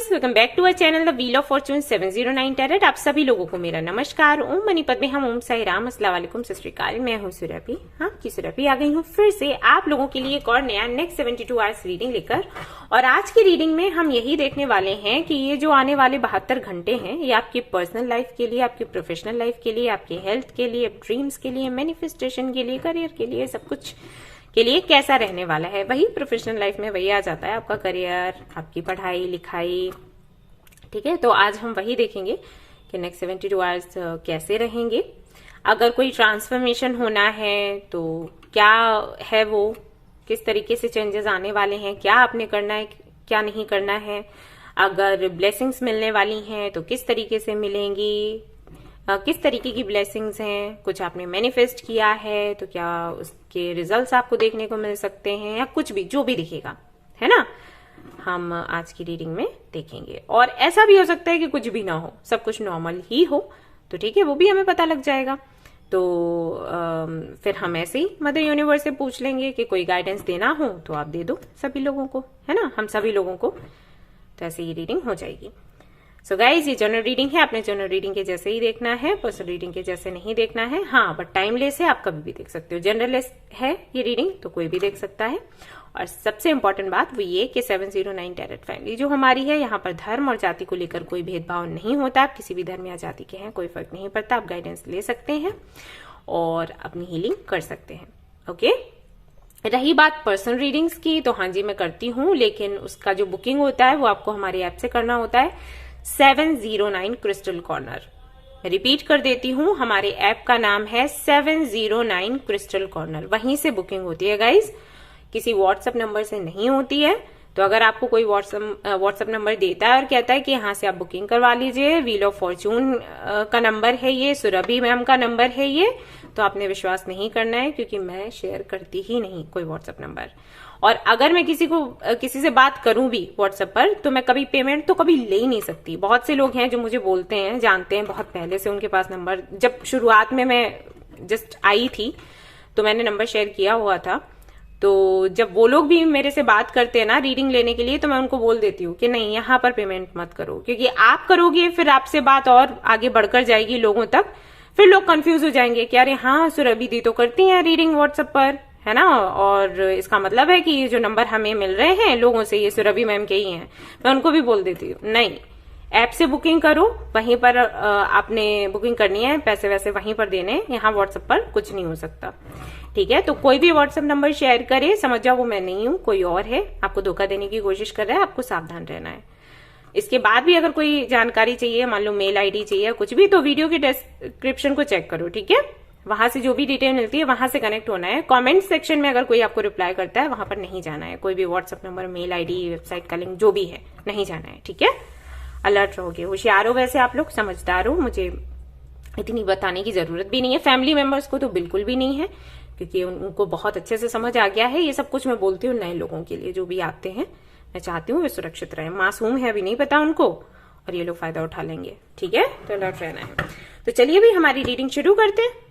Guys, welcome back to our channel the wheel of fortune 709 tarot. आप सभी लोगों को मेरा नमस्कार। ओम मनी पद्मे हम, ओम साई राम, अस्सलाम वालेकुम, सत श्री अकाल। मैं हूं सुरभि। हाँ की सुरभि आ गई हूं फिर से आप लोगों के लिए एक और नया नेक्स्ट 72 आवर्स रीडिंग लेकर। और आज की रीडिंग में हम यही देखने वाले हैं कि ये जो आने वाले 72 घंटे हैं, ये आपकी पर्सनल लाइफ के लिए, आपकी प्रोफेशनल लाइफ के लिए, आपकी हेल्थ के लिए, ड्रीम्स के लिए, मैनिफेस्टेशन के लिए, करियर के लिए, सब कुछ के लिए कैसा रहने वाला है। वही प्रोफेशनल लाइफ में वही आ जाता है, आपका करियर, आपकी पढ़ाई लिखाई। ठीक है, तो आज हम वही देखेंगे कि नेक्स्ट 72 आवर्स कैसे रहेंगे। अगर कोई ट्रांसफॉर्मेशन होना है तो क्या है वो, किस तरीके से चेंजेस आने वाले हैं, क्या आपने करना है, क्या नहीं करना है। अगर ब्लेसिंग्स मिलने वाली हैं तो किस तरीके से मिलेंगी, किस तरीके की ब्लेसिंग्स हैं। कुछ आपने मैनिफेस्ट किया है तो क्या उसके रिजल्ट्स आपको देखने को मिल सकते हैं, या कुछ भी जो भी दिखेगा, है ना, हम आज की रीडिंग में देखेंगे। और ऐसा भी हो सकता है कि कुछ भी ना हो, सब कुछ नॉर्मल ही हो, तो ठीक है, वो भी हमें पता लग जाएगा। तो फिर हम ऐसे ही मदर यूनिवर्स से पूछ लेंगे कि कोई गाइडेंस देना हो तो आप दे दो सभी लोगों को, है ना, हम सभी लोगों को। तो ऐसे ही रीडिंग हो जाएगी। सो गाइज, ये जनरल रीडिंग है, आपने जनरल रीडिंग के जैसे ही देखना है, पर्सनल रीडिंग के जैसे नहीं देखना है। हाँ, बट टाइमलेस है, आप कभी भी देख सकते हो। जनरलेस है ये रीडिंग तो कोई भी देख सकता है। और सबसे इंपॉर्टेंट बात वो ये कि 709 टैरेट फैमिली जो हमारी है, यहाँ पर धर्म और जाति को लेकर कोई भेदभाव नहीं होता। आप किसी भी धर्म या जाति के हैं, कोई फर्क नहीं पड़ता। आप गाइडेंस ले सकते हैं और अपनी हीलिंग कर सकते हैं। ओके, रही बात पर्सनल रीडिंग्स की, तो हाँ जी मैं करती हूँ, लेकिन उसका जो बुकिंग होता है वो आपको हमारे ऐप से करना होता है। 709 क्रिस्टल कॉर्नर, रिपीट कर देती हूँ, हमारे ऐप का नाम है 709 क्रिस्टल कॉर्नर। वहीं से बुकिंग होती है गाइज, किसी व्हाट्सएप नंबर से नहीं होती है। तो अगर आपको कोई व्हाट्सएप नंबर देता है और कहता है कि यहाँ से आप बुकिंग करवा लीजिए, व्हील ऑफ फॉर्चून का नंबर है ये, सुरभि मैम का नंबर है ये, तो आपने विश्वास नहीं करना है, क्योंकि मैं शेयर करती ही नहीं कोई व्हाट्सएप नंबर। और अगर मैं किसी से बात करूं भी व्हाट्सएप पर, तो मैं कभी पेमेंट तो कभी ले ही नहीं सकती। बहुत से लोग हैं जो मुझे बोलते हैं, जानते हैं, बहुत पहले से उनके पास नंबर, जब शुरुआत में मैं जस्ट आई थी तो मैंने नंबर शेयर किया हुआ था। तो जब वो लोग भी मेरे से बात करते हैं ना रीडिंग लेने के लिए, तो मैं उनको बोल देती हूँ कि नहीं, यहाँ पर पेमेंट मत करो, क्योंकि आप करोगे फिर आपसे बात और आगे बढ़कर जाएगी लोगों तक, फिर लोग कंफ्यूज हो जाएंगे कि अरे हाँ सुरभि दी तो करती है रीडिंग व्हाट्सएप पर, है ना, और इसका मतलब है कि ये जो नंबर हमें मिल रहे हैं लोगों से, ये सुरभि मैम के ही हैं। मैं उनको भी बोल देती हूँ नहीं, ऐप से बुकिंग करो, वहीं पर आपने बुकिंग करनी है, पैसे वैसे वहीं पर देने, यहाँ व्हाट्सएप पर कुछ नहीं हो सकता। ठीक है, तो कोई भी व्हाट्सएप नंबर शेयर करे, समझ जाओ वो मैं नहीं हूँ, कोई और है, आपको धोखा देने की कोशिश कर रहा है, आपको सावधान रहना है। इसके बाद भी अगर कोई जानकारी चाहिए, मान लो मेल आईडी चाहिए कुछ भी, तो वीडियो के डिस्क्रिप्शन को चेक करो, ठीक है, वहां से जो भी डिटेल मिलती है वहां से कनेक्ट होना है। कमेंट सेक्शन में अगर कोई आपको रिप्लाई करता है, वहां पर नहीं जाना है। कोई भी WhatsApp number, mail ID, website का लिंक जो भी है, नहीं जाना है, ठीक है। अलर्ट रहोगे, होशियार हो, वैसे आप लोग समझदार हो, मुझे इतनी बताने की जरूरत भी नहीं है। फैमिली मेंबर्स को तो बिल्कुल भी नहीं है, क्योंकि उनको बहुत अच्छे से समझ आ गया है। ये सब कुछ मैं बोलती हूँ नए लोगों के लिए, जो भी आते हैं, मैं चाहती हूँ वे सुरक्षित रहे। मासूम है, अभी नहीं पता उनको, और ये लोग फायदा उठा लेंगे, ठीक है, तो अलर्ट रहना है। तो चलिए भाई हमारी रीडिंग शुरू करते हैं।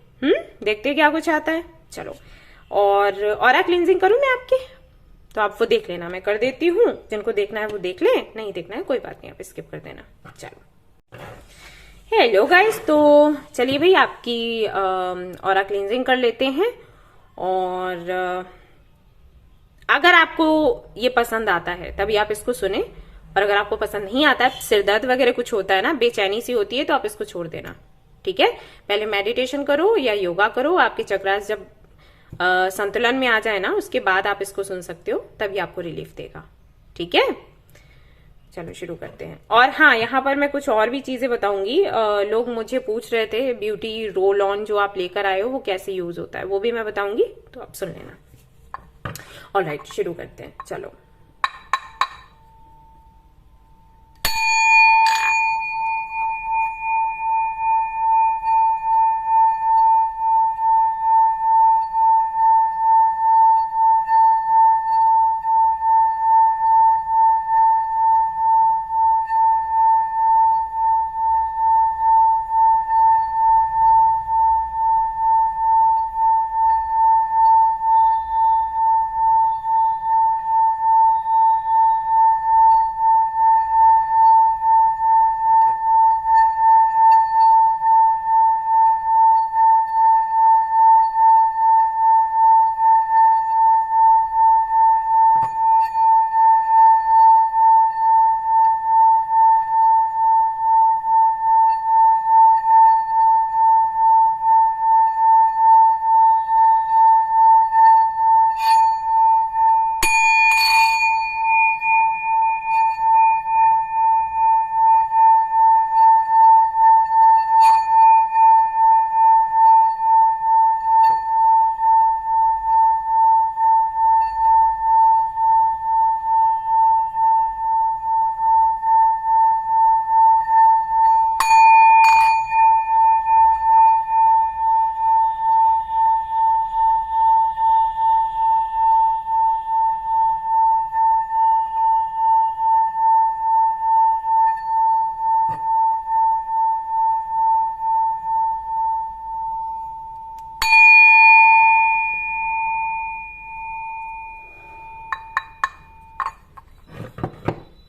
देखते हैं क्या कुछ आता है। चलो, और ऑरा क्लींजिंग करूं मैं आपके, तो आप वो देख लेना, मैं कर देती हूँ। जिनको देखना है वो देख ले, नहीं देखना है कोई बात नहीं, आप स्किप कर देना। चलो, हेलो गाइस, तो चलिए भाई आपकी ऑरा क्लींजिंग कर लेते हैं। और अगर आपको ये पसंद आता है तभी आप इसको सुने, और अगर आपको पसंद नहीं आता है, सिर दर्द वगैरह कुछ होता है ना, बेचैनी सी होती है, तो आप इसको छोड़ देना, ठीक है। पहले मेडिटेशन करो या योगा करो, आपके चक्रास जब संतुलन में आ जाए ना, उसके बाद आप इसको सुन सकते हो, तभी आपको रिलीफ देगा, ठीक है। चलो शुरू करते हैं। और हाँ, यहाँ पर मैं कुछ और भी चीजें बताऊंगी। लोग मुझे पूछ रहे थे ब्यूटी रोल ऑन जो आप लेकर आए हो वो कैसे यूज होता है, वो भी मैं बताऊंगी, तो आप सुन लेना। ऑलराइट, शुरू करते हैं, चलो।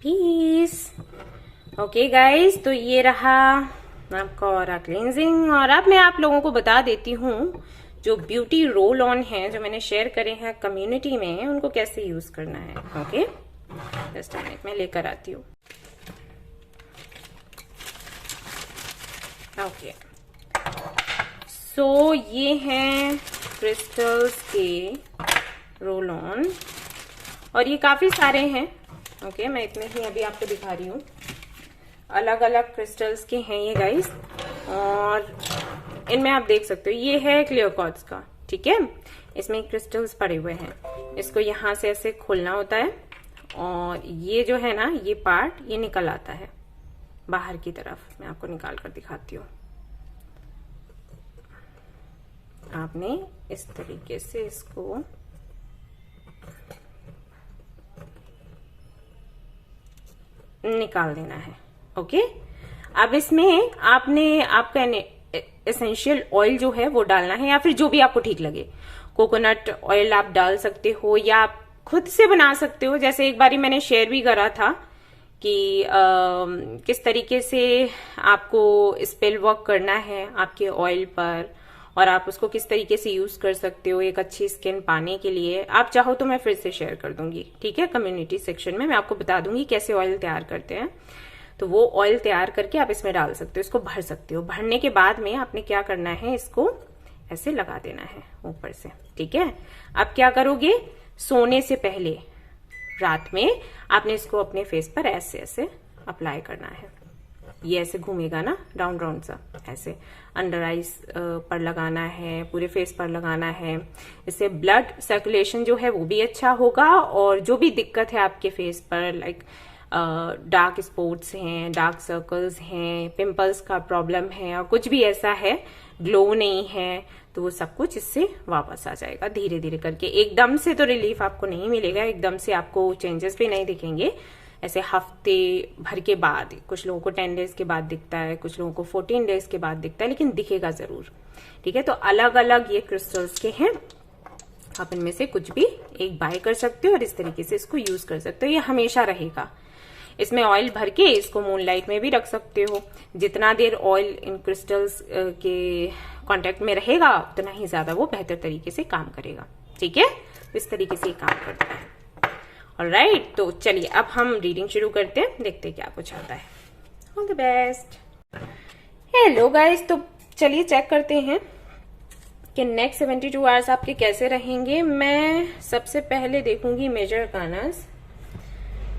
पीस। ओके गाइस, तो ये रहा आपका ऑरा क्लींजिंग। और अब मैं आप लोगों को बता देती हूँ जो ब्यूटी रोल ऑन है जो मैंने शेयर करे हैं कम्युनिटी में, उनको कैसे यूज करना है। ओके, जस्ट मिनट में लेकर आती हूँ। ओके, सो ये हैं क्रिस्टल्स के रोल ऑन और ये काफी सारे हैं। ओके, मैं इतने ही अभी आपको दिखा रही हूँ। अलग अलग क्रिस्टल्स के हैं ये गाइस, और इनमें आप देख सकते हो ये है क्लियर क्वार्ट्ज का। ठीक है, इसमें क्रिस्टल्स पड़े हुए हैं। इसको यहाँ से ऐसे खोलना होता है और ये जो है ना, ये पार्ट ये निकल आता है बाहर की तरफ। मैं आपको निकाल कर दिखाती हूँ। आपने इस तरीके से इसको निकाल देना है। ओके, अब इसमें आपने आपका एसेंशियल ऑयल जो है वो डालना है, या फिर जो भी आपको ठीक लगे। कोकोनट ऑयल आप डाल सकते हो या आप खुद से बना सकते हो। जैसे एक बारी मैंने शेयर भी करा था कि किस तरीके से आपको स्पेल वर्क करना है आपके ऑयल पर, और आप उसको किस तरीके से यूज कर सकते हो एक अच्छी स्किन पाने के लिए। आप चाहो तो मैं फिर से शेयर कर दूंगी, ठीक है, कम्युनिटी सेक्शन में मैं आपको बता दूंगी कैसे ऑयल तैयार करते हैं। तो वो ऑयल तैयार करके आप इसमें डाल सकते हो, इसको भर सकते हो। भरने के बाद में आपने क्या करना है, इसको ऐसे लगा देना है ऊपर से। ठीक है, अब क्या करोगे, सोने से पहले रात में आपने इसको अपने फेस पर ऐसे ऐसे अप्लाई करना है। ये ऐसे घूमेगा ना, राउंड राउंड सा, ऐसे अंडर आईज पर लगाना है, पूरे फेस पर लगाना है। इससे ब्लड सर्कुलेशन जो है वो भी अच्छा होगा, और जो भी दिक्कत है आपके फेस पर, लाइक डार्क स्पॉट्स हैं, डार्क सर्कल्स हैं, पिंपल्स का प्रॉब्लम है, और कुछ भी ऐसा है, ग्लो नहीं है, तो वो सब कुछ इससे वापस आ जाएगा धीरे धीरे करके। एकदम से तो रिलीफ आपको नहीं मिलेगा, एकदम से आपको चेंजेस भी नहीं दिखेंगे। ऐसे हफ्ते भर के बाद, कुछ लोगों को 10 डेज के बाद दिखता है, कुछ लोगों को 14 डेज के बाद दिखता है, लेकिन दिखेगा जरूर। ठीक है, तो अलग अलग ये क्रिस्टल्स के हैं, आप इनमें से कुछ भी एक बाय कर सकते हो और इस तरीके से इसको यूज कर सकते हो। ये हमेशा रहेगा। इसमें ऑयल भर के इसको मूनलाइट में भी रख सकते हो। जितना देर ऑयल इन क्रिस्टल्स के कांटेक्ट में रहेगा उतना ही ज्यादा वो बेहतर तरीके से काम करेगा। ठीक है, इस तरीके से ये काम करता है। ऑलराइट, तो चलिए अब हम रीडिंग शुरू करते हैं, देखते हैं क्या कुछ आता है। All the best. Hello guys, तो चलिए चेक करते हैं कि नेक्स्ट 72 आवर्स आपके कैसे रहेंगे। मैं सबसे पहले देखूंगी मेजर अरकानास।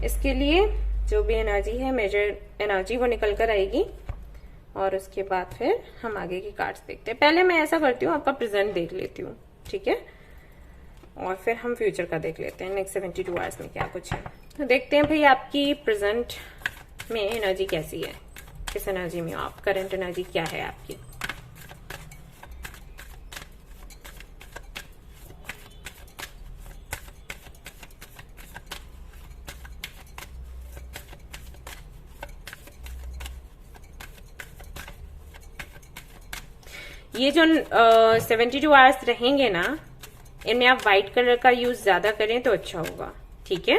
इसके लिए जो भी एनर्जी है, मेजर एनर्जी, वो निकल कर आएगी, और उसके बाद फिर हम आगे की कार्ड्स देखते हैं। पहले मैं ऐसा करती हूँ, आपका प्रेजेंट देख लेती हूँ, ठीक है, और फिर हम फ्यूचर का देख लेते हैं नेक्स्ट 72 आवर्स में क्या कुछ है। तो देखते हैं भाई आपकी प्रेजेंट में एनर्जी कैसी है, किस एनर्जी में हो आप, करंट एनर्जी क्या है आपकी। ये जो 72 आवर्स रहेंगे ना, इनमें आप व्हाइट कलर का यूज ज्यादा करें तो अच्छा होगा। ठीक है,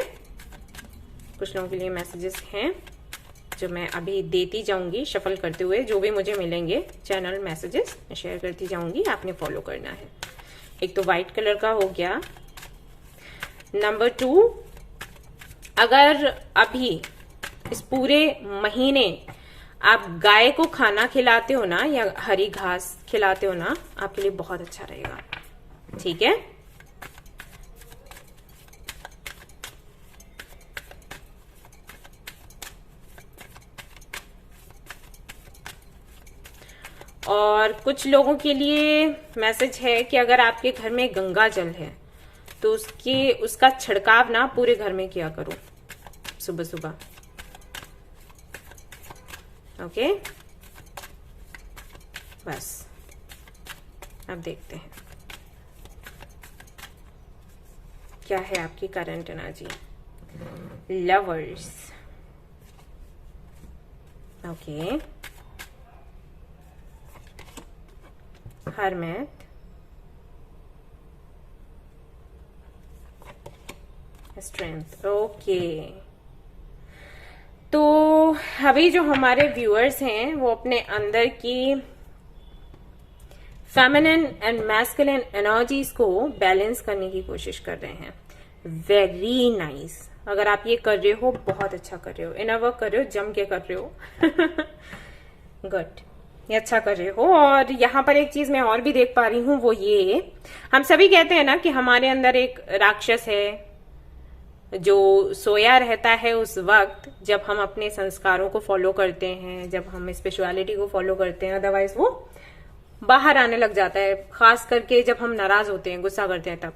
कुछ लोगों के लिए मैसेजेस हैं जो मैं अभी देती जाऊंगी शफल करते हुए, जो भी मुझे मिलेंगे चैनल मैसेजेस मैं शेयर करती जाऊंगी, आपने फॉलो करना है। एक तो व्हाइट कलर का हो गया। नंबर 2, अगर अभी इस पूरे महीने आप गाय को खाना खिलाते हो ना, या हरी घास खिलाते हो ना, आपके लिए बहुत अच्छा रहेगा। ठीक है, और कुछ लोगों के लिए मैसेज है कि अगर आपके घर में गंगा जल है तो उसका छिड़काव ना पूरे घर में किया करो सुबह सुबह। ओके, बस अब देखते हैं क्या है आपकी current energy. Lovers, okay, hermit, strength, okay. अभी जो हमारे व्यूअर्स हैं वो अपने अंदर की फेमिनिन एंड मैस्कुलिन एनर्जीज को बैलेंस करने की कोशिश कर रहे हैं। Very nice. अगर आप ये कर रहे हो बहुत अच्छा कर रहे हो, इनर वर्क कर रहे हो, जम के कर रहे हो। गुड, ये अच्छा कर रहे हो। और यहाँ पर एक चीज मैं और भी देख पा रही हूँ, वो ये, हम सभी कहते हैं ना कि हमारे अंदर एक राक्षस है जो सोया रहता है उस वक्त जब हम अपने संस्कारों को फॉलो करते हैं, जब हम स्पिरिचुअलिटी को फॉलो करते हैं। अदरवाइज वो बाहर आने लग जाता है, खास करके जब हम नाराज होते हैं, गुस्सा करते हैं तब।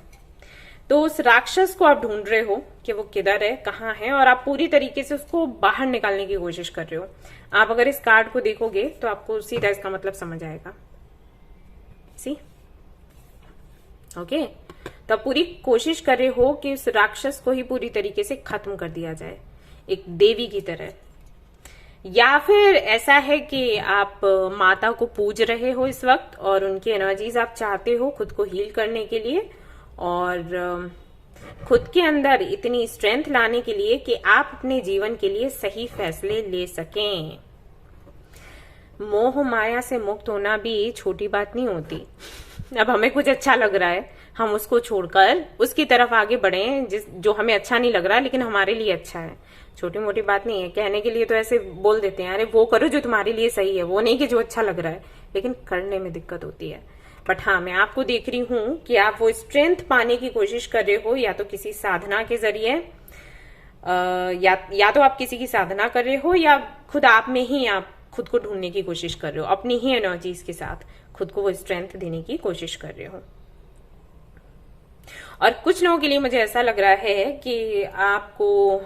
तो उस राक्षस को आप ढूंढ रहे हो कि वो किधर है, कहाँ है, और आप पूरी तरीके से उसको बाहर निकालने की कोशिश कर रहे हो। आप अगर इस कार्ड को देखोगे तो आपको सीधा इसका मतलब समझ आएगा। सी ओके, तो आप पूरी कोशिश कर रहे हो कि उस राक्षस को ही पूरी तरीके से खत्म कर दिया जाए, एक देवी की तरह। या फिर ऐसा है कि आप माता को पूज रहे हो इस वक्त और उनकी एनर्जीज आप चाहते हो खुद को हील करने के लिए और खुद के अंदर इतनी स्ट्रेंथ लाने के लिए कि आप अपने जीवन के लिए सही फैसले ले सकें। मोह माया से मुक्त होना भी छोटी बात नहीं होती। अब हमें कुछ अच्छा लग रहा है, हम उसको छोड़कर उसकी तरफ आगे बढ़े जो हमें अच्छा नहीं लग रहा लेकिन हमारे लिए अच्छा है। छोटी मोटी बात नहीं है। कहने के लिए तो ऐसे बोल देते हैं, अरे वो करो जो तुम्हारे लिए सही है, वो नहीं कि जो अच्छा लग रहा है, लेकिन करने में दिक्कत होती है। बट हाँ, मैं आपको देख रही हूं कि आप वो स्ट्रेंथ पाने की कोशिश कर रहे हो, या तो किसी साधना के जरिए, या तो आप किसी की साधना कर रहे हो, या खुद आप में ही आप खुद को ढूंढने की कोशिश कर रहे हो, अपनी ही एनर्जीज के साथ खुद को वो स्ट्रेंथ देने की कोशिश कर रहे हो। और कुछ लोगों के लिए मुझे ऐसा लग रहा है कि आपको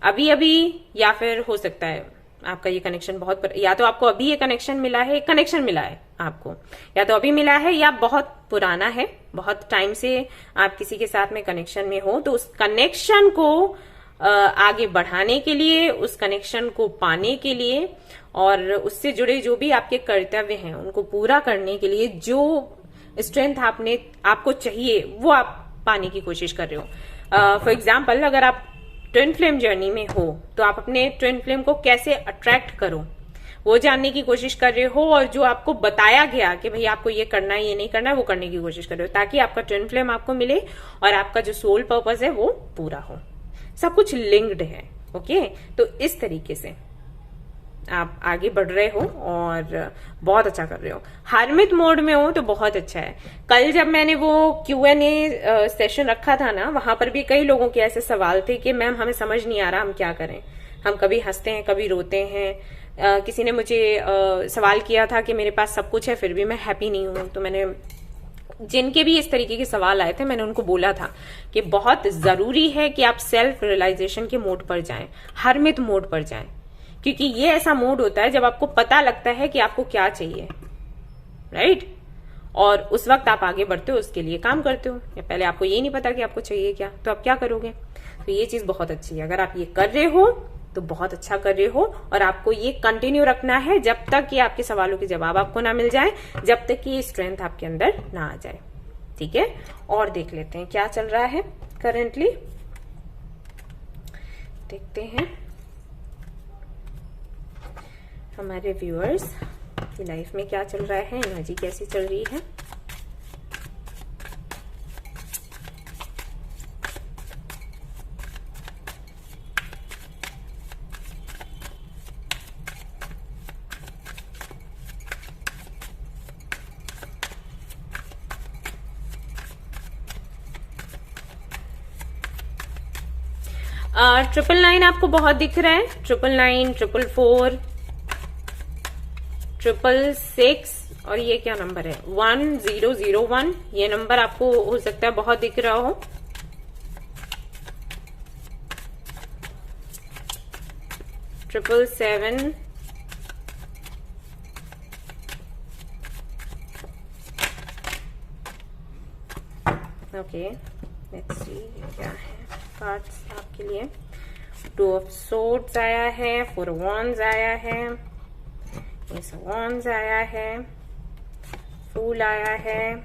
अभी अभी, या फिर हो सकता है आपका ये कनेक्शन या तो आपको अभी ये कनेक्शन मिला है, एक कनेक्शन मिला है आपको, या तो अभी मिला है या बहुत पुराना है, बहुत टाइम से आप किसी के साथ में कनेक्शन में हो। तो उस कनेक्शन को आगे बढ़ाने के लिए, उस कनेक्शन को पाने के लिए और उससे जुड़े जो भी आपके कर्तव्य हैं उनको पूरा करने के लिए जो स्ट्रेंथ आपको चाहिए वो आप पाने की कोशिश कर रहे हो। फॉर एग्जाम्पल, अगर आप ट्विन फ्लेम जर्नी में हो तो आप अपने ट्विन फ्लेम को कैसे अट्रैक्ट करो वो जानने की कोशिश कर रहे हो, और जो आपको बताया गया कि भाई आपको ये करना है, ये नहीं करना है, वो करने की कोशिश कर रहे हो, ताकि आपका ट्विन फ्लेम आपको मिले और आपका जो सोल पर्पस है वो पूरा हो। सब कुछ लिंक्ड है। ओके, तो इस तरीके से आप आगे बढ़ रहे हो और बहुत अच्छा कर रहे हो। हरमित मोड में हो तो बहुत अच्छा है। कल जब मैंने वो Q&A सेशन रखा था ना, वहां पर भी कई लोगों के ऐसे सवाल थे कि मैम हमें समझ नहीं आ रहा, हम क्या करें, हम कभी हंसते हैं कभी रोते हैं। किसी ने मुझे सवाल किया था कि मेरे पास सब कुछ है फिर भी मैं हैप्पी नहीं हूं। तो मैंने जिनके भी इस तरीके के सवाल आए थे, मैंने उनको बोला था कि बहुत जरूरी है कि आप सेल्फ रियलाइजेशन के मोड पर जाएं, हरमित मोड पर जाएं, क्योंकि ये ऐसा मोड होता है जब आपको पता लगता है कि आपको क्या चाहिए, राइट? और उस वक्त आप आगे बढ़ते हो, उसके लिए काम करते हो। या पहले आपको ये नहीं पता कि आपको चाहिए क्या, तो आप क्या करोगे? तो ये चीज बहुत अच्छी है। अगर आप ये कर रहे हो तो बहुत अच्छा कर रहे हो, और आपको ये कंटिन्यू रखना है जब तक कि आपके सवालों के जवाब आपको ना मिल जाए, जब तक कि ये स्ट्रेंथ आपके अंदर ना आ जाए। ठीक है, और देख लेते हैं क्या चल रहा है करेंटली। देखते हैं हमारे व्यूअर्स की लाइफ में क्या चल रहा है, एनर्जी कैसी चल रही है। ट्रिपल 9 आपको बहुत दिख रहा है, 999, 444, 666 और ये क्या नंबर है 1001, ये नंबर आपको हो सकता है बहुत दिख रहा हो। ट्रिपल 7, ओके, लेट्स सी क्या है कार्ड्स आपके लिए। 2 ऑफ सोर्ड्स आया है, 4 ऑफ वॉन्ड्स आया है, एस ऑफ वॉन्ड्स आया है, फूल आया है,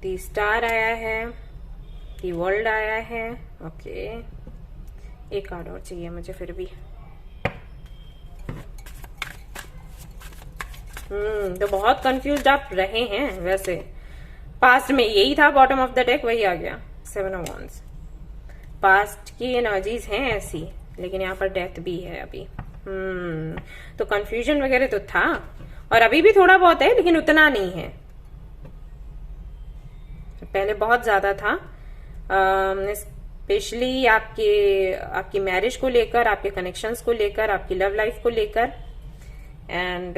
दी स्टार आया है, दी वर्ल्ड आया है, ओके, एक कार्ड और चाहिए मुझे फिर भी। तो बहुत कंफ्यूज्ड आप रहे हैं वैसे। पास्ट में यही था बॉटम ऑफ द डेक, वही आ गया 7 ऑफ वांड्स। पास्ट की एनर्जीज हैं ऐसी, लेकिन यहाँ पर डेथ भी है अभी। तो कंफ्यूजन वगैरह तो था, और अभी भी थोड़ा बहुत है, लेकिन उतना नहीं है। पहले बहुत ज्यादा था, स्पेशली आपकी मैरिज को लेकर, आपके कनेक्शंस को लेकर, आपकी लव लाइफ को लेकर, एंड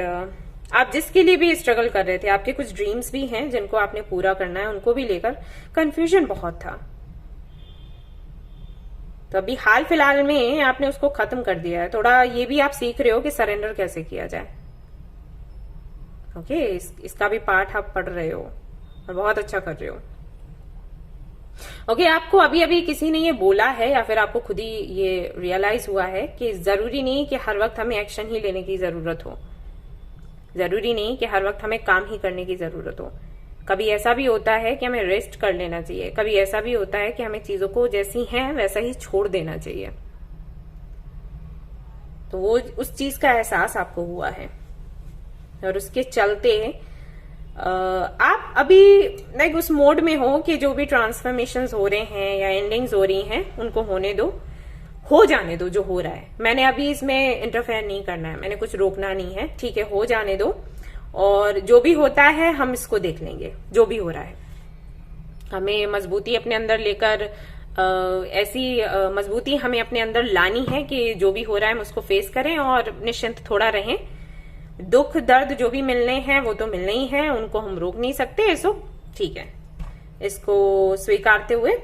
आप जिसके लिए भी स्ट्रगल कर रहे थे, आपके कुछ ड्रीम्स भी हैं जिनको आपने पूरा करना है, उनको भी लेकर कंफ्यूजन बहुत था। तो अभी हाल फिलहाल में आपने उसको खत्म कर दिया है। थोड़ा ये भी आप सीख रहे हो कि सरेंडर कैसे किया जाए। ओके, इसका भी पार्ट आप पढ़ रहे हो और बहुत अच्छा कर रहे हो। ओके, आपको अभी अभी किसी ने ये बोला है या फिर आपको खुद ही ये रियलाइज हुआ है कि जरूरी नहीं कि हर वक्त हमें एक्शन ही लेने की जरूरत हो, जरूरी नहीं कि हर वक्त हमें काम ही करने की जरूरत हो। कभी ऐसा भी होता है कि हमें रेस्ट कर लेना चाहिए, कभी ऐसा भी होता है कि हमें चीजों को जैसी हैं वैसा ही छोड़ देना चाहिए। तो वो उस चीज का एहसास आपको हुआ है, और उसके चलते आप अभी लाइक उस मोड में हो कि जो भी ट्रांसफॉर्मेशंस हो रहे हैं या एंडिंग्स हो रही हैं उनको होने दो, हो जाने दो जो हो रहा है। मैंने अभी इसमें इंटरफेयर नहीं करना है, मैंने कुछ रोकना नहीं है, ठीक है, हो जाने दो। और जो भी होता है हम इसको देख लेंगे, जो भी हो रहा है। हमें मजबूती अपने अंदर लेकर ऐसी मजबूती हमें अपने अंदर लानी है कि जो भी हो रहा है हम उसको फेस करें और निश्चिंत थोड़ा रहें। दुख दर्द जो भी मिलने हैं वो तो मिलने ही हैं, उनको हम रोक नहीं सकते। सो ठीक है, इसको स्वीकारते हुए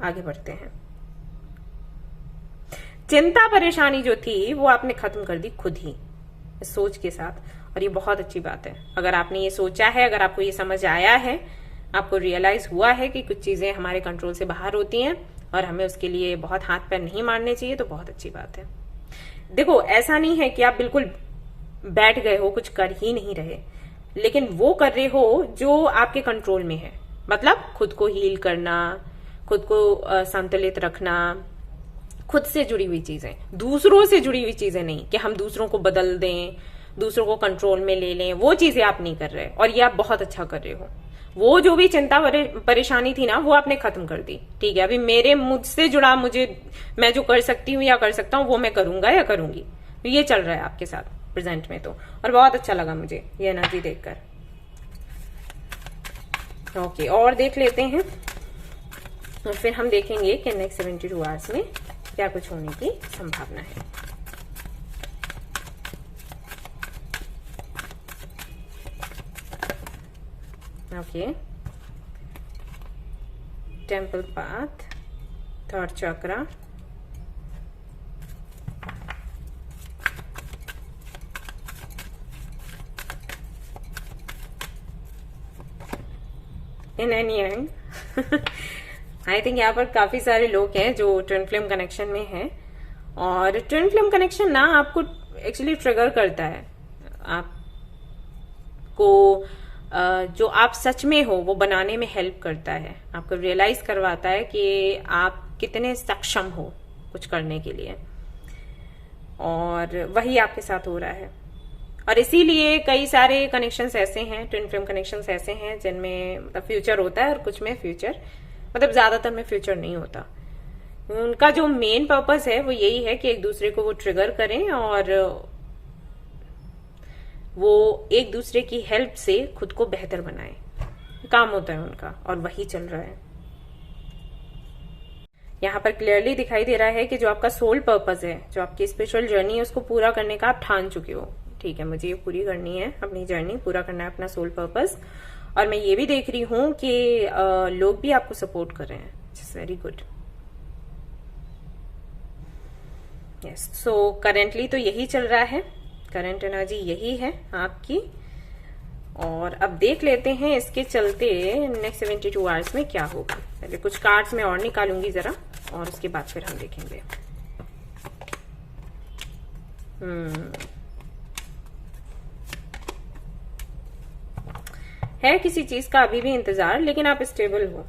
आगे बढ़ते हैं। चिंता परेशानी जो थी वो आपने खत्म कर दी खुद ही, इस सोच के साथ, और ये बहुत अच्छी बात है। अगर आपने ये सोचा है, अगर आपको ये समझ आया है, आपको रियलाइज हुआ है कि कुछ चीजें हमारे कंट्रोल से बाहर होती हैं और हमें उसके लिए बहुत हाथ पैर नहीं मारने चाहिए, तो बहुत अच्छी बात है। देखो, ऐसा नहीं है कि आप बिल्कुल बैठ गए हो, कुछ कर ही नहीं रहे, लेकिन वो कर रहे हो जो आपके कंट्रोल में है। मतलब खुद को हील करना, खुद को संतुलित रखना, खुद से जुड़ी हुई चीजें, दूसरों से जुड़ी हुई चीजें नहीं कि हम दूसरों को बदल दें, दूसरों को कंट्रोल में ले लें, वो चीजें आप नहीं कर रहे, और ये आप बहुत अच्छा कर रहे हो। वो जो भी चिंता परेशानी थी ना, वो आपने खत्म कर दी। ठीक है, अभी मुझसे जुड़ा, मैं जो कर सकती हूँ या कर सकता हूँ वो मैं करूंगा या करूंगी। तो ये चल रहा है आपके साथ प्रेजेंट में, तो और बहुत अच्छा लगा मुझे ये एनर्जी देखकर। ओके, और देख लेते हैं, और फिर हम देखेंगे कि नेक्स्ट 72 आवर्स में क्या कुछ होने की संभावना है। Okay, temple path, third chakra, in and yang. I think यहाँ पर काफी सारे लोग हैं जो ट्विन फ्लेम कनेक्शन में हैं, और ट्विन फ्लेम कनेक्शन ना आपको एक्चुअली ट्रिगर करता है, आपको जो आप सच में हो वो बनाने में हेल्प करता है, आपको रियलाइज करवाता है कि आप कितने सक्षम हो कुछ करने के लिए, और वही आपके साथ हो रहा है। और इसीलिए कई सारे कनेक्शंस ऐसे हैं, ट्विन फ्लेम कनेक्शंस ऐसे हैं जिनमें मतलब फ्यूचर होता है और कुछ में फ्यूचर, मतलब ज्यादातर में फ्यूचर नहीं होता। उनका जो मेन पर्पस है वो यही है कि एक दूसरे को वो ट्रिगर करें और वो एक दूसरे की हेल्प से खुद को बेहतर बनाए, काम होता है उनका, और वही चल रहा है। यहाँ पर क्लियरली दिखाई दे रहा है कि जो आपका सोल पर्पस है, जो आपकी स्पिरिचुअल जर्नी है, उसको पूरा करने का आप ठान चुके हो। ठीक है, मुझे ये पूरी करनी है, अपनी जर्नी पूरा करना है, अपना सोल पर्पस। और मैं ये भी देख रही हूँ कि लोग भी आपको सपोर्ट कर रहे हैं, it's very good. Yes, so currently तो यही चल रहा है, करंट एनर्जी यही है आपकी। और अब देख लेते हैं इसके चलते नेक्स्ट 72 आवर्स में क्या होगा। पहले कुछ कार्ड्स मैं और निकालूंगी जरा, और उसके बाद फिर हम देखेंगे। है किसी चीज का अभी भी इंतजार, लेकिन आप स्टेबल हो।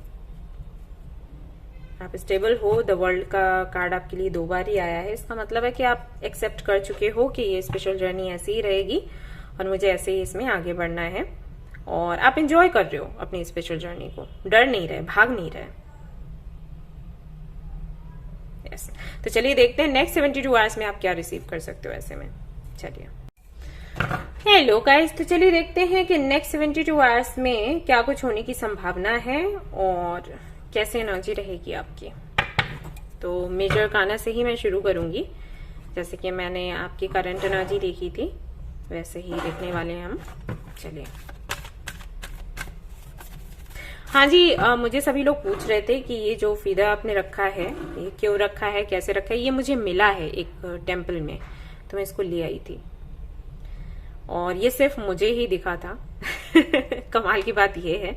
आप स्टेबल हो। द वर्ल्ड का कार्ड आपके लिए 2 बार ही आया है। इसका मतलब है कि आप एक्सेप्ट कर चुके हो कि ये स्पेशल जर्नी ऐसी ही रहेगी और मुझे ऐसे ही इसमें आगे बढ़ना है, और आप एंजॉय कर रहे हो अपनी स्पेशल जर्नी को, डर नहीं रहे, भाग नहीं रहे। यस, तो चलिए देखते हैं नेक्स्ट 72 आवर्स में आप क्या रिसीव कर सकते हो ऐसे में। चलिए, हेलो गाइस, तो चलिए देखते हैं कि नेक्स्ट 72 आवर्स में क्या कुछ होने की संभावना है और कैसे एनर्जी रहेगी आपकी। तो मेजर काना से ही मैं शुरू करूंगी, जैसे कि मैंने आपकी करंट एनर्जी देखी थी वैसे ही देखने वाले हैं हम। चलिए, हाँ जी, मुझे सभी लोग पूछ रहे थे कि ये जो फीदा आपने रखा है ये क्यों रखा है, कैसे रखा है। ये मुझे मिला है एक टेम्पल में, तो मैं इसको ले आई थी और ये सिर्फ मुझे ही दिखा था। कमाल की बात ये है,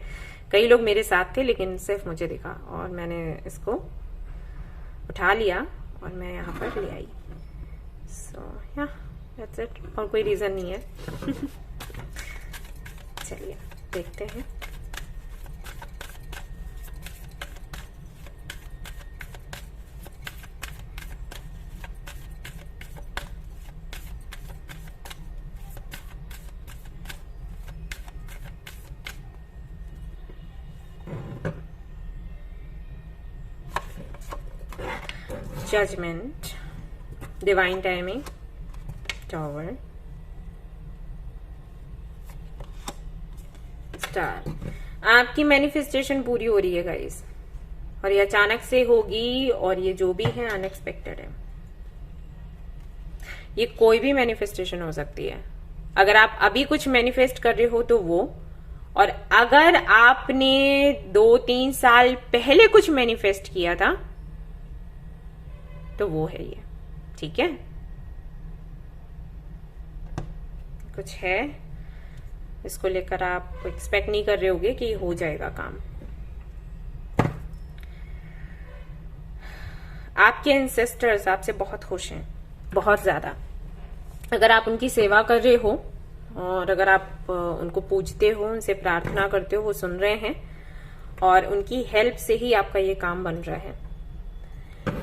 कई लोग मेरे साथ थे लेकिन सिर्फ मुझे दिखा, और मैंने इसको उठा लिया और मैं यहाँ पर ले आई। सो या दैट्स इट, और कोई रीजन नहीं है। चलिए देखते हैं। Judgement, divine timing, tower, star. आपकी मैनिफेस्टेशन पूरी हो रही है गाइस, और ये अचानक से होगी, और ये जो भी है अनएक्सपेक्टेड है। ये कोई भी मैनिफेस्टेशन हो सकती है। अगर आप अभी कुछ मैनिफेस्ट कर रहे हो तो वो, और अगर आपने 2-3 साल पहले कुछ मैनिफेस्ट किया था तो वो है ये। ठीक है, कुछ है इसको लेकर आप एक्सपेक्ट नहीं कर रहे होगे कि हो जाएगा काम। आपके एंसेस्टर्स आपसे बहुत खुश हैं, बहुत ज्यादा। अगर आप उनकी सेवा कर रहे हो और अगर आप उनको पूजते हो, उनसे प्रार्थना करते हो, वो सुन रहे हैं, और उनकी हेल्प से ही आपका ये काम बन रहा है।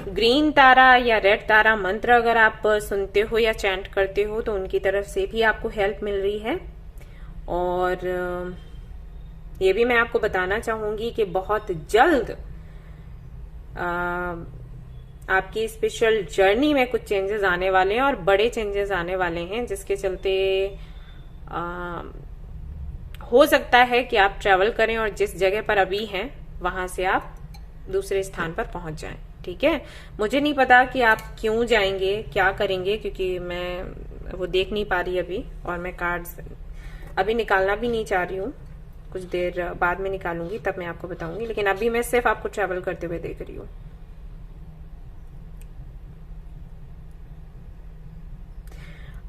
ग्रीन तारा या रेड तारा मंत्र अगर आप सुनते हो या चैंट करते हो तो उनकी तरफ से भी आपको हेल्प मिल रही है। और ये भी मैं आपको बताना चाहूंगी कि बहुत जल्द आपकी स्पेशल जर्नी में कुछ चेंजेस आने वाले हैं, और बड़े चेंजेस आने वाले हैं, जिसके चलते हो सकता है कि आप ट्रेवल करें और जिस जगह पर अभी हैं वहां से आप दूसरे स्थान पर पहुंच जाएं। ठीक है, मुझे नहीं पता कि आप क्यों जाएंगे, क्या करेंगे, क्योंकि मैं वो देख नहीं पा रही अभी, और मैं कार्ड्स अभी निकालना भी नहीं चाह रही हूँ। कुछ देर बाद में निकालूंगी, तब मैं आपको बताऊंगी, लेकिन अभी मैं सिर्फ आपको ट्रैवल करते हुए देख रही हूँ।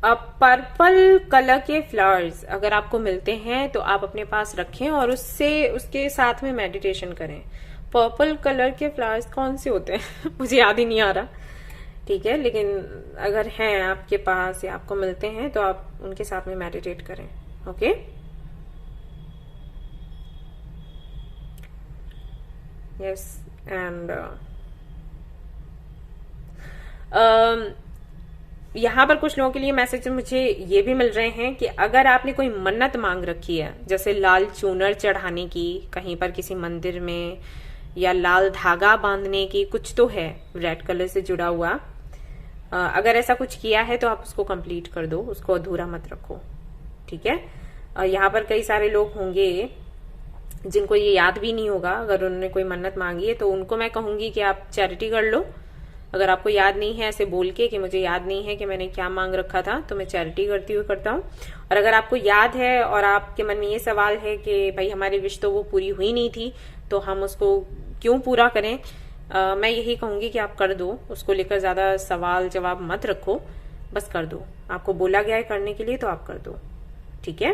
अब पर्पल कलर के फ्लावर्स अगर आपको मिलते हैं तो आप अपने पास रखें और उसके साथ में मेडिटेशन करें। पर्पल कलर के फ्लावर्स कौन से होते हैं मुझे याद ही नहीं आ रहा। ठीक है, लेकिन अगर हैं आपके पास या आपको मिलते हैं तो आप उनके साथ में मेडिटेट करें। ओके, यस, एंड यहाँ पर कुछ लोगों के लिए मैसेज मुझे ये भी मिल रहे हैं कि अगर आपने कोई मन्नत मांग रखी है, जैसे लाल चूनर चढ़ाने की कहीं पर किसी मंदिर में, या लाल धागा बांधने की, कुछ तो है रेड कलर से जुड़ा हुआ, अगर ऐसा कुछ किया है तो आप उसको कंप्लीट कर दो, उसको अधूरा मत रखो। ठीक है, यहाँ पर कई सारे लोग होंगे जिनको ये याद भी नहीं होगा, अगर उन्होंने कोई मन्नत मांगी है तो उनको मैं कहूंगी कि आप चैरिटी कर लो। अगर आपको याद नहीं है ऐसे बोल के कि मुझे याद नहीं है कि मैंने क्या मांग रखा था, तो मैं चैरिटी करता हूँ। और अगर आपको याद है और आपके मन में ये सवाल है कि भाई हमारी विश तो वो पूरी हुई नहीं थी, तो हम उसको क्यों पूरा करें, मैं यही कहूंगी कि आप कर दो। उसको लेकर ज्यादा सवाल जवाब मत रखो, बस कर दो। आपको बोला गया है करने के लिए तो आप कर दो। ठीक है,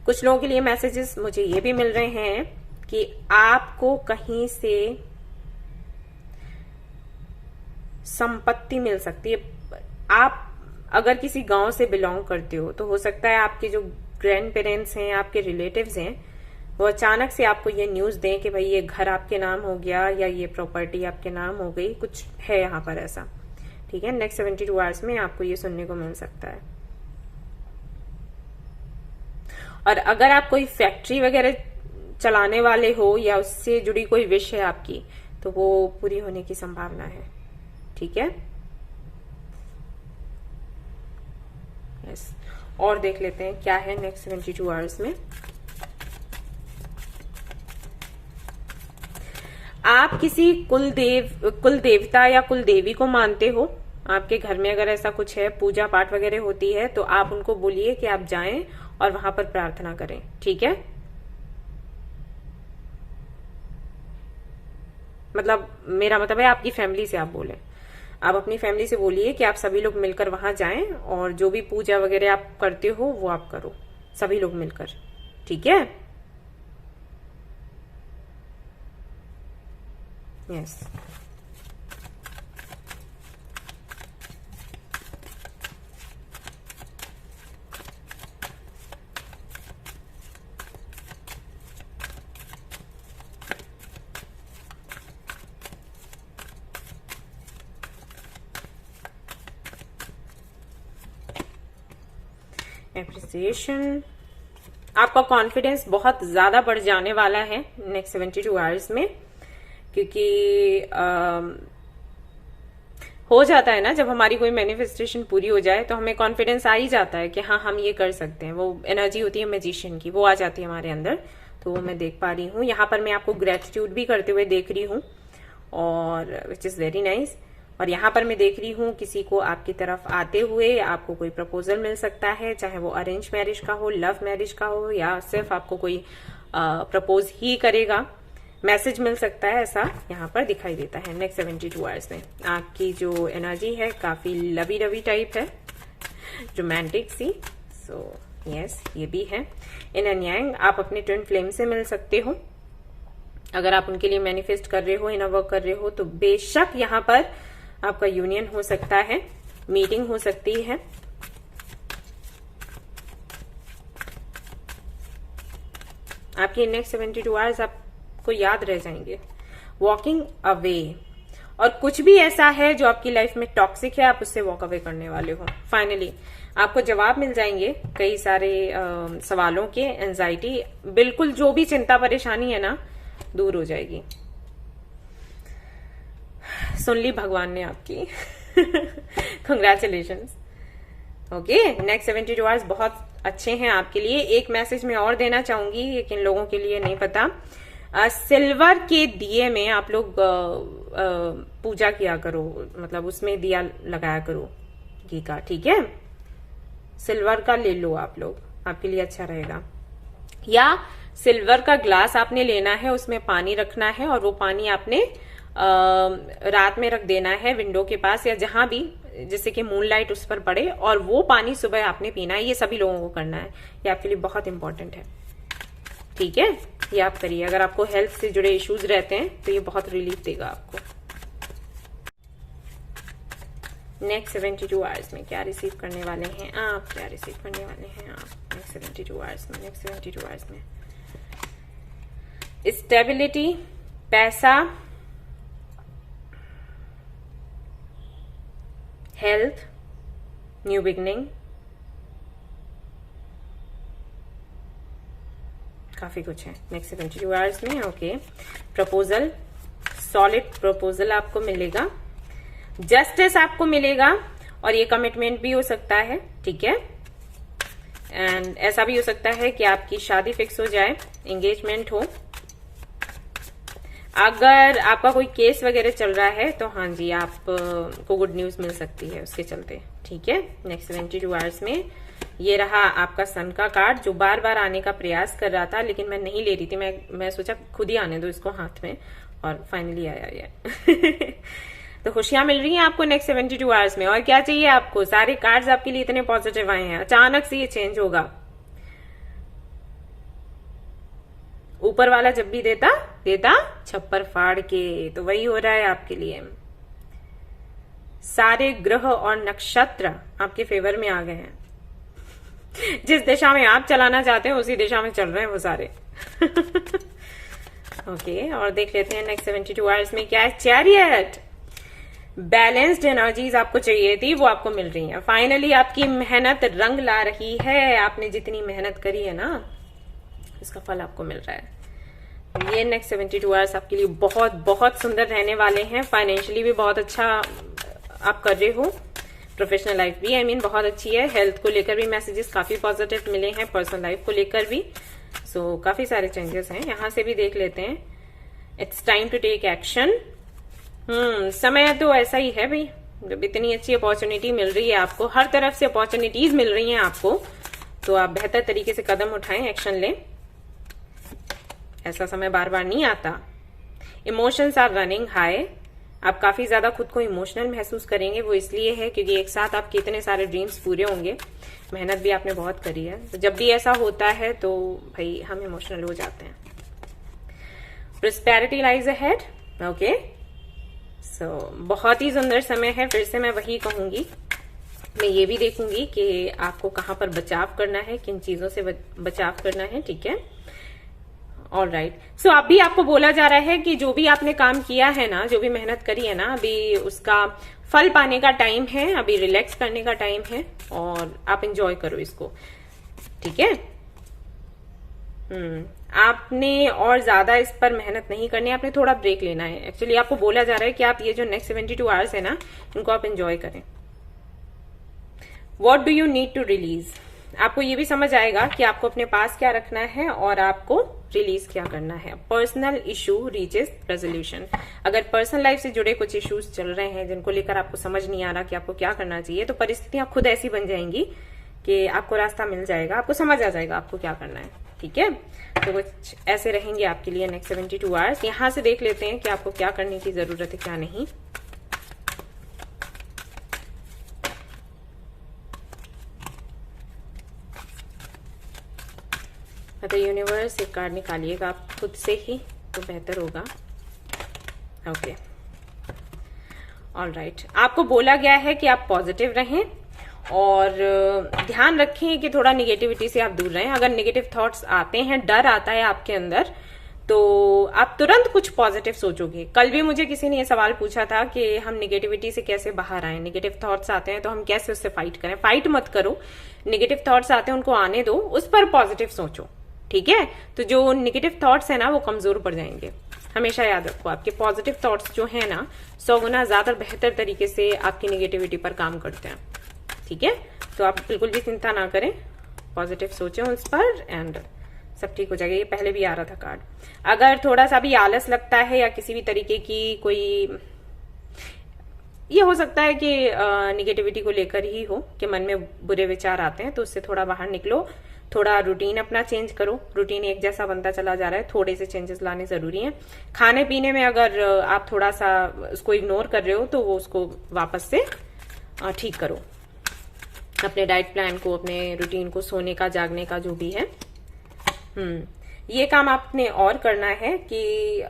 कुछ लोगों के लिए मैसेजेस मुझे ये भी मिल रहे हैं कि आपको कहीं से संपत्ति मिल सकती है। आप अगर किसी गांव से बिलोंग करते हो तो हो सकता है आपके जो ग्रैंड पेरेंट्स हैं, आपके रिलेटिव्स हैं, वो अचानक से आपको ये न्यूज दें कि भाई ये घर आपके नाम हो गया या ये प्रॉपर्टी आपके नाम हो गई, कुछ है यहाँ पर ऐसा। ठीक है, नेक्स्ट 72 आवर्स में आपको ये सुनने को मिल सकता है। और अगर आप कोई फैक्ट्री वगैरह चलाने वाले हो या उससे जुड़ी कोई विश है आपकी, तो वो पूरी होने की संभावना है। ठीक है, यस। और देख लेते हैं क्या है नेक्स्ट 72 आवर्स में। आप किसी कुल देवता या कुल देवी को मानते हो, आपके घर में अगर ऐसा कुछ है, पूजा पाठ वगैरह होती है, तो आप उनको बोलिए कि आप जाएं और वहां पर प्रार्थना करें। ठीक है, मतलब मेरा मतलब है आपकी फैमिली से आप बोले, आप अपनी फैमिली से बोलिए कि आप सभी लोग मिलकर वहां जाएं और जो भी पूजा वगैरह आप करते हो वो आप करो, सभी लोग मिलकर। ठीक है, यस। एप्रिसिएशन, आपका कॉन्फिडेंस बहुत ज्यादा बढ़ जाने वाला है नेक्स्ट 72 आवर्स में, क्योंकि हो जाता है ना, जब हमारी कोई मैनिफेस्टेशन पूरी हो जाए तो हमें कॉन्फिडेंस आ ही जाता है कि हाँ हम ये कर सकते हैं। वो एनर्जी होती है मैजिशियन की, वो आ जाती है हमारे अंदर। तो वो मैं देख पा रही हूँ यहाँ पर। मैं आपको ग्रेटिट्यूड भी करते हुए देख रही हूँ, और विच इज वेरी नाइस। और यहाँ पर मैं देख रही हूँ किसी को आपकी तरफ आते हुए, आपको कोई प्रपोजल मिल सकता है, चाहे वो अरेंज मैरिज का हो, लव मैरिज का हो, या सिर्फ आपको कोई प्रपोज ही करेगा, मैसेज मिल सकता है, ऐसा यहाँ पर दिखाई देता है नेक्स्ट 72 आवर्स में। आपकी जो एनर्जी है काफी लवी रवी टाइप है, रोमांटिक सी। सो यस, ये भी है। इन एंड यांग, आप अपने ट्विन फ्लेम से मिल सकते हो। अगर आप उनके लिए मैनिफेस्ट कर रहे हो, इनर वर्क कर रहे हो, तो बेशक यहाँ पर आपका यूनियन हो सकता है, मीटिंग हो सकती है। आपकी नेक्स्ट 72 आवर्स आपको याद रह जाएंगे। वॉकिंग अवे, और कुछ भी ऐसा है जो आपकी लाइफ में टॉक्सिक है, आप उससे वॉक अवे करने वाले हो। फाइनली आपको जवाब मिल जाएंगे कई सारे सवालों के। एंजाइटी, बिल्कुल जो भी चिंता परेशानी है ना, दूर हो जाएगी। सुन ली भगवान ने आपकी। कंग्रेचुलेशंस। ओके, नेक्स्ट 72 आवर्स बहुत अच्छे हैं आपके लिए। एक मैसेज मैं और देना चाहूंगी, लेकिन लोगों के लिए नहीं पता। सिल्वर के दिए में आप लोग पूजा किया करो, मतलब उसमें दिया लगाया करो घी का। ठीक है, सिल्वर का ले लो आप लोग, आपके लिए अच्छा रहेगा। या सिल्वर का ग्लास आपने लेना है, उसमें पानी रखना है, और वो पानी आपने रात में रख देना है विंडो के पास या जहां भी, जिससे कि मूनलाइट उस पर पड़े, और वो पानी सुबह आपने पीना है। ये सभी लोगों को करना है, ये आपके लिए बहुत इंपॉर्टेंट है। ठीक है, ये आप करिए। अगर आपको हेल्थ से जुड़े इश्यूज रहते हैं तो ये बहुत रिलीफ देगा आपको। नेक्स्ट 72 आवर्स में क्या रिसीव करने वाले हैं आप, क्या रिसीव करने वाले हैं आप नेक्स्ट 72 आवर्स में। नेक्स्ट 72 आवर्स में स्टेबिलिटी, पैसा, हेल्थ, न्यू बिगनिंग, काफी कुछ है नेक्स्ट 72 आवर्स में। ओके, प्रपोजल, सॉलिड प्रपोजल आपको मिलेगा, जस्टिस आपको मिलेगा, और ये कमिटमेंट भी हो सकता है। ठीक है, एंड ऐसा भी हो सकता है कि आपकी शादी फिक्स हो जाए, एंगेजमेंट हो। अगर आपका कोई केस वगैरह चल रहा है तो हाँ जी, आप को गुड न्यूज मिल सकती है उसके चलते। ठीक है, नेक्स्ट 72 आवर्स में ये रहा आपका सन का कार्ड, जो बार बार आने का प्रयास कर रहा था, लेकिन मैं नहीं ले रही थी। मैं सोचा खुद ही आने दो इसको हाथ में, और फाइनली आया ये। तो खुशियां मिल रही हैं आपको नेक्स्ट 72 आवर्स में। और क्या चाहिए आपको, सारे कार्ड्स आपके लिए इतने पॉजिटिव आए हैं। अचानक से ये चेंज होगा। ऊपर वाला जब भी देता छप्पर फाड़ के, तो वही हो रहा है आपके लिए। सारे ग्रह और नक्षत्र आपके फेवर में आ गए हैं। जिस दिशा में आप चलाना चाहते हैं उसी दिशा में चल रहे हैं वो सारे। ओके और देख लेते हैं नेक्स्ट 72 आवर्स में क्या है। चैरियट, बैलेंस्ड एनर्जीज आपको चाहिए थी, वो आपको मिल रही है। फाइनली आपकी मेहनत रंग ला रही है। आपने जितनी मेहनत करी है ना, इसका फल आपको मिल रहा है। ये नेक्स्ट 72 आवर्स आपके लिए बहुत बहुत सुंदर रहने वाले हैं। फाइनेंशियली भी बहुत अच्छा आप कर रहे हो। प्रोफेशनल लाइफ भी बहुत अच्छी है। हेल्थ को लेकर भी मैसेजेस काफी पॉजिटिव मिले हैं। पर्सनल लाइफ को लेकर भी काफी सारे चेंजेस हैं। यहां से भी देख लेते हैं। It's time to take action. समय तो ऐसा ही है भाई, जब इतनी अच्छी अपॉर्चुनिटी मिल रही है आपको, हर तरफ से अपॉर्चुनिटीज मिल रही हैं आपको, तो आप बेहतर तरीके से कदम उठाएं, एक्शन लें। ऐसा समय बार बार नहीं आता। Emotions are running high. आप काफी ज्यादा खुद को इमोशनल महसूस करेंगे। वो इसलिए है क्योंकि एक साथ आपके इतने सारे ड्रीम्स पूरे होंगे। मेहनत भी आपने बहुत करी है, तो जब भी ऐसा होता है तो भाई हम इमोशनल हो जाते हैं। Prosperity lies ahead. ओके, बहुत ही सुंदर समय है। फिर से मैं वही कहूंगी, मैं ये भी देखूंगी कि आपको कहां पर बचाव करना है, किन चीजों से बचाव करना है। ठीक है, ऑल राइट। अभी आपको बोला जा रहा है कि जो भी आपने काम किया है ना, जो भी मेहनत करी है ना, अभी उसका फल पाने का टाइम है। अभी रिलैक्स करने का टाइम है और आप एंजॉय करो इसको। ठीक है, आपने और ज्यादा इस पर मेहनत नहीं करनी है, आपने थोड़ा ब्रेक लेना है। एक्चुअली आपको बोला जा रहा है कि आप ये जो नेक्स्ट 72 आवर्स है ना, इनको आप एंजॉय करें। What do you need to release. आपको ये भी समझ आएगा कि आपको अपने पास क्या रखना है और आपको रिलीज क्या करना है। Personal issue reaches resolution. अगर पर्सनल लाइफ से जुड़े कुछ इश्यूज चल रहे हैं जिनको लेकर आपको समझ नहीं आ रहा कि आपको क्या करना चाहिए, तो परिस्थितियां खुद ऐसी बन जाएंगी कि आपको रास्ता मिल जाएगा, आपको समझ आ जाएगा आपको क्या करना है। ठीक है, तो कुछ ऐसे रहेंगे आपके लिए नेक्स्ट 72 आवर्स। यहां से देख लेते हैं कि आपको क्या करने की जरूरत है, क्या नहीं। मतलब यूनिवर्स एक कार्ड निकालिएगा आप खुद से ही तो बेहतर होगा। Okay, all right. आपको बोला गया है कि आप पॉजिटिव रहें और ध्यान रखें कि थोड़ा निगेटिविटी से आप दूर रहें। अगर निगेटिव थॉट्स आते हैं, डर आता है आपके अंदर, तो आप तुरंत कुछ पॉजिटिव सोचोगे। कल भी मुझे किसी ने ये सवाल पूछा था कि हम निगेटिविटी से कैसे बाहर आए। निगेटिव थॉट्स आते हैं तो हम कैसे उससे फाइट करें। फाइट मत करो, निगेटिव थॉट्स आते हैं उनको आने दो, उस पर पॉजिटिव सोचो। ठीक है, तो जो निगेटिव थॉट्स है ना, वो कमजोर पड़ जाएंगे। हमेशा याद रखो, आपके पॉजिटिव थॉट्स जो है ना, 100 गुना ज्यादा बेहतर तरीके से आपकी निगेटिविटी पर काम करते हैं। ठीक है, तो आप बिल्कुल भी चिंता ना करें, पॉजिटिव सोचें उस पर एंड सब ठीक हो जाएगा। ये पहले भी आ रहा था कार्ड। अगर थोड़ा सा भी आलस लगता है या किसी भी तरीके की कोई, ये हो सकता है कि निगेटिविटी को लेकर ही हो कि मन में बुरे विचार आते हैं, तो उससे थोड़ा बाहर निकलो। थोड़ा रूटीन अपना चेंज करो। रूटीन एक जैसा बनता चला जा रहा है, थोड़े से चेंजेस लाने जरूरी हैं। खाने पीने में अगर आप थोड़ा सा उसको इग्नोर कर रहे हो तो वो उसको वापस से ठीक करो। अपने डाइट प्लान को, अपने रूटीन को, सोने का, जागने का जो भी है, ये काम आपने और करना है कि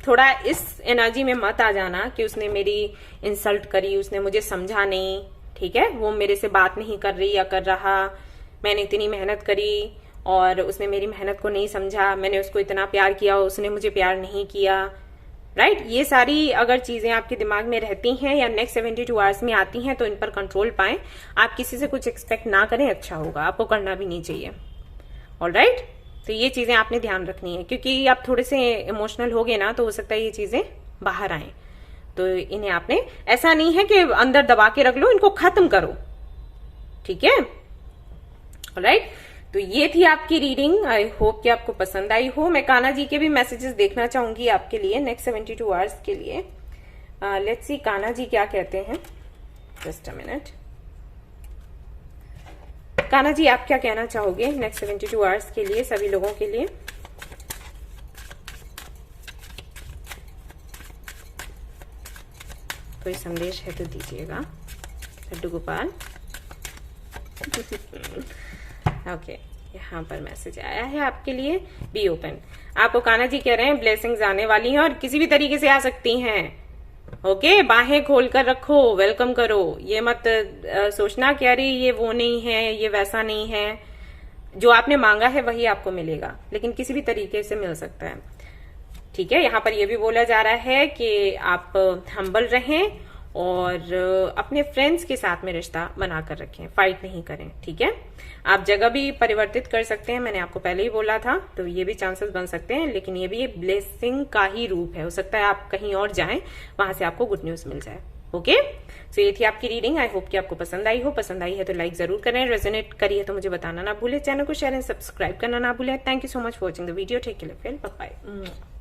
थोड़ा इस एनर्जी में मत आ जाना कि उसने मेरी इंसल्ट करी, उसने मुझे समझा नहीं। ठीक है, वो मेरे से बात नहीं कर रही या कर रहा, मैंने इतनी मेहनत करी और उसने मेरी मेहनत को नहीं समझा, मैंने उसको इतना प्यार किया, उसने मुझे प्यार नहीं किया। राइट, ये सारी अगर चीजें आपके दिमाग में रहती हैं या नेक्स्ट 72 आवर्स में आती हैं, तो इन पर कंट्रोल पाएं। आप किसी से कुछ एक्सपेक्ट ना करें, अच्छा होगा, आपको करना भी नहीं चाहिए। ऑल राइट, तो ये चीजें आपने ध्यान रखनी है, क्योंकि आप थोड़े से इमोशनल हो गए ना, तो हो सकता है ये चीजें बाहर आए। तो इन्हें आपने, ऐसा नहीं है कि अंदर दबा के रख लो, इनको खत्म करो। ठीक है, ऑलराइट, तो ये थी आपकी रीडिंग। आई होप कि आपको पसंद आई हो। मैं कान्हा जी के भी मैसेजेस देखना चाहूंगी आपके लिए नेक्स्ट 72 आवर्स के लिए। लेट्स सी कान्हा जी क्या कहते हैं। Just a minute. Kanha ji, आप क्या कहना चाहोगे नेक्स्ट 72 आवर्स के लिए, सभी लोगों के लिए? कोई संदेश है तो दीजिएगा। लड्डू गोपाल। ओके, यहाँ पर मैसेज आया है आपके लिए। Be open. आपको कान्हा जी कह रहे हैं ब्लेसिंग्स आने वाली हैं और किसी भी तरीके से आ सकती हैं। ओके, बाहें खोलकर रखो, वेलकम करो। ये मत सोचना कि अरे ये वो नहीं है, ये वैसा नहीं है। जो आपने मांगा है वही आपको मिलेगा, लेकिन किसी भी तरीके से मिल सकता है। ठीक है, यहाँ पर यह भी बोला जा रहा है कि आप हम्बल रहें और अपने फ्रेंड्स के साथ में रिश्ता बनाकर रखें, फाइट नहीं करें। ठीक है, आप जगह भी परिवर्तित कर सकते हैं, मैंने आपको पहले ही बोला था, तो ये भी चांसेस बन सकते हैं, लेकिन ये भी एक ब्लेसिंग का ही रूप है। हो सकता है आप कहीं और जाएं, वहां से आपको गुड न्यूज मिल जाए। ओके, सो ये थी आपकी रीडिंग। आई होप कि आपको पसंद आई हो। पसंद आई है तो लाइक जरूर करें, रेजोनेट करिए तो मुझे बताना ना भूले, चैनल को शेयर एंड सब्सक्राइब करना ना भूले। Thank you so much for watching the video. Take care, bye bye.